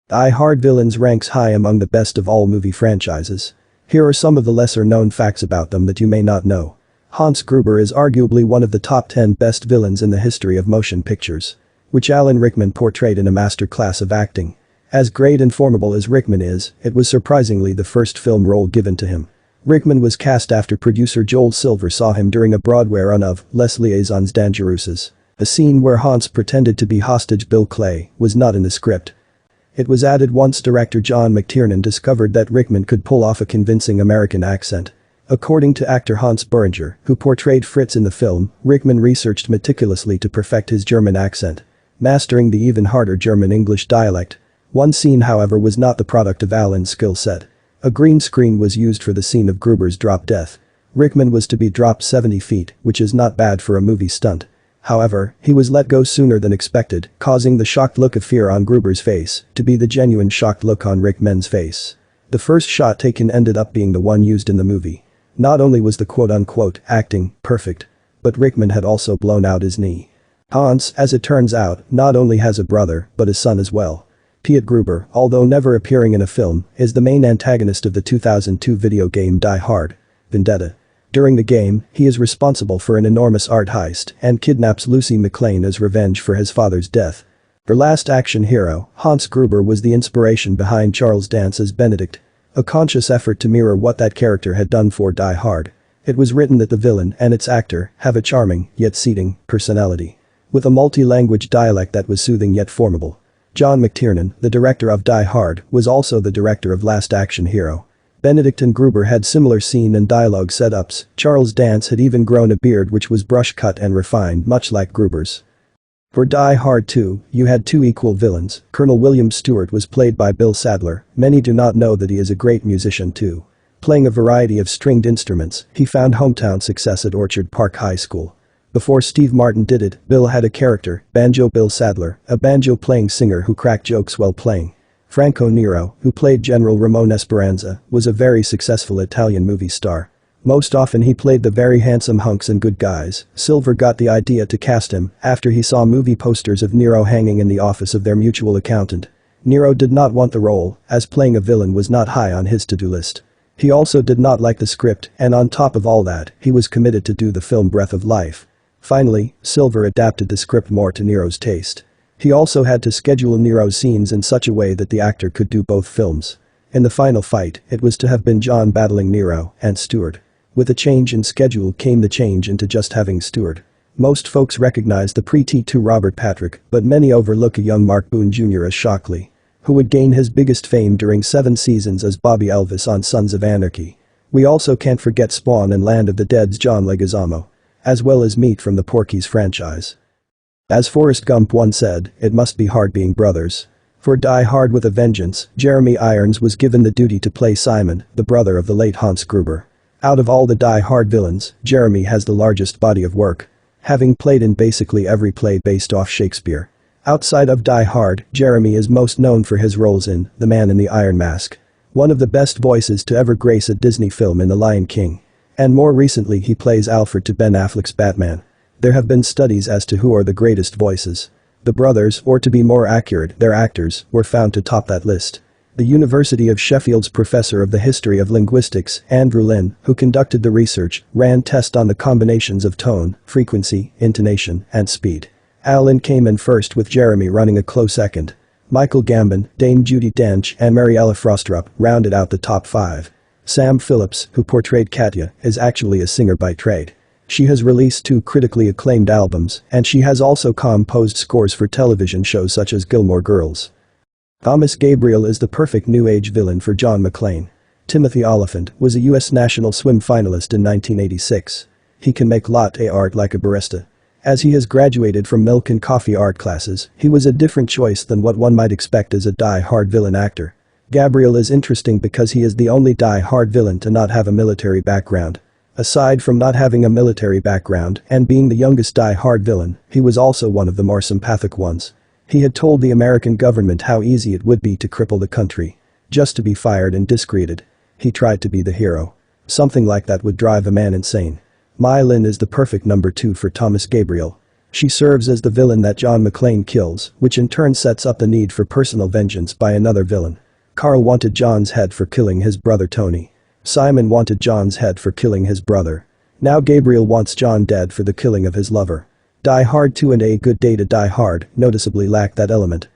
Die Hard villains ranks high among the best of all movie franchises. Here are some of the lesser-known facts about them that you may not know. Hans Gruber is arguably one of the top 10 best villains in the history of motion pictures, which Alan Rickman portrayed in a masterclass of acting. As great and formidable as Rickman is, it was surprisingly the first film role given to him. Rickman was cast after producer Joel Silver saw him during a Broadway run of Les Liaisons Dangereuses. A scene where Hans pretended to be hostage Bill Clay was not in the script. It was added once director John McTiernan discovered that Rickman could pull off a convincing American accent. According to actor Hans Berenger, who portrayed Fritz in the film, Rickman researched meticulously to perfect his German accent, mastering the even harder German-English dialect. One scene, however, was not the product of Alan's skill set. A green screen was used for the scene of Gruber's drop death. Rickman was to be dropped 70 feet, which is not bad for a movie stunt. However, he was let go sooner than expected, causing the shocked look of fear on Gruber's face to be the genuine shocked look on Rickman's face. The first shot taken ended up being the one used in the movie. Not only was the quote-unquote acting perfect, but Rickman had also blown out his knee. Hans, as it turns out, not only has a brother, but a son as well. Piet Gruber, although never appearing in a film, is the main antagonist of the 2002 video game Die Hard: Vendetta. During the game, he is responsible for an enormous art heist and kidnaps Lucy McLean as revenge for his father's death. For Last Action Hero, Hans Gruber was the inspiration behind Charles Dance as Benedict, a conscious effort to mirror what that character had done for Die Hard. It was written that the villain and its actor have a charming, yet seating, personality, with a multi-language dialect that was soothing yet formidable. John McTiernan, the director of Die Hard, was also the director of Last Action Hero. Benedict and Gruber had similar scene and dialogue setups. Charles Dance had even grown a beard which was brush cut and refined much like Gruber's. For Die Hard 2, you had two equal villains. Colonel William Stewart was played by Bill Sadler. Many do not know that he is a great musician too. Playing a variety of stringed instruments, he found hometown success at Orchard Park High School. Before Steve Martin did it, Bill had a character, Banjo Bill Sadler, a banjo-playing singer who cracked jokes while playing. Franco Nero, who played General Ramon Esperanza, was a very successful Italian movie star. Most often he played the very handsome hunks and good guys. Silver got the idea to cast him after he saw movie posters of Nero hanging in the office of their mutual accountant. Nero did not want the role, as playing a villain was not high on his to-do list. He also did not like the script, and on top of all that, he was committed to do the film Breath of Life. Finally, Silver adapted the script more to Nero's taste. He also had to schedule Nero's scenes in such a way that the actor could do both films. In the final fight, it was to have been John battling Nero and Stewart. With a change in schedule came the change into just having Stewart. Most folks recognize the pre-T2 Robert Patrick, but many overlook a young Mark Boone Jr. as Shockley, who would gain his biggest fame during 7 seasons as Bobby Elvis on Sons of Anarchy. We also can't forget Spawn and Land of the Dead's John Leguizamo, as well as Meat from the Porky's franchise. As Forrest Gump once said, it must be hard being brothers. For Die Hard with a Vengeance, Jeremy Irons was given the duty to play Simon, the brother of the late Hans Gruber. Out of all the Die Hard villains, Jeremy has the largest body of work, having played in basically every play based off Shakespeare. Outside of Die Hard, Jeremy is most known for his roles in The Man in the Iron Mask, one of the best voices to ever grace a Disney film in The Lion King. And more recently he plays Alfred to Ben Affleck's Batman. There have been studies as to who are the greatest voices. The brothers, or to be more accurate, their actors, were found to top that list. The University of Sheffield's professor of the history of linguistics, Andrew Lynn, who conducted the research, ran tests on the combinations of tone, frequency, intonation, and speed. Alan came in first with Jeremy running a close second. Michael Gambon, Dame Judi Dench and Mariella Frostrup rounded out the top 5. Sam Phillips, who portrayed Katya, is actually a singer by trade. She has released 2 critically acclaimed albums, and she has also composed scores for television shows such as Gilmore Girls. Thomas Gabriel is the perfect new age villain for John McClane. Timothy Oliphant was a US National Swim finalist in 1986. He can make latte art like a barista. As he has graduated from milk and coffee art classes, he was a different choice than what one might expect as a Die Hard villain actor. Gabriel is interesting because he is the only Die Hard villain to not have a military background. Aside from not having a military background and being the youngest Die Hard villain, he was also one of the more sympathetic ones. He had told the American government how easy it would be to cripple the country, just to be fired and discredited. He tried to be the hero. Something like that would drive a man insane. Mai Lin is the perfect number 2 for Thomas Gabriel. She serves as the villain that John McClane kills, which in turn sets up the need for personal vengeance by another villain. Carl wanted John's head for killing his brother Tony. Simon wanted John's head for killing his brother. Now Gabriel wants John dead for the killing of his lover. Die Hard 2 and A Good Day to Die Hard noticeably lack that element.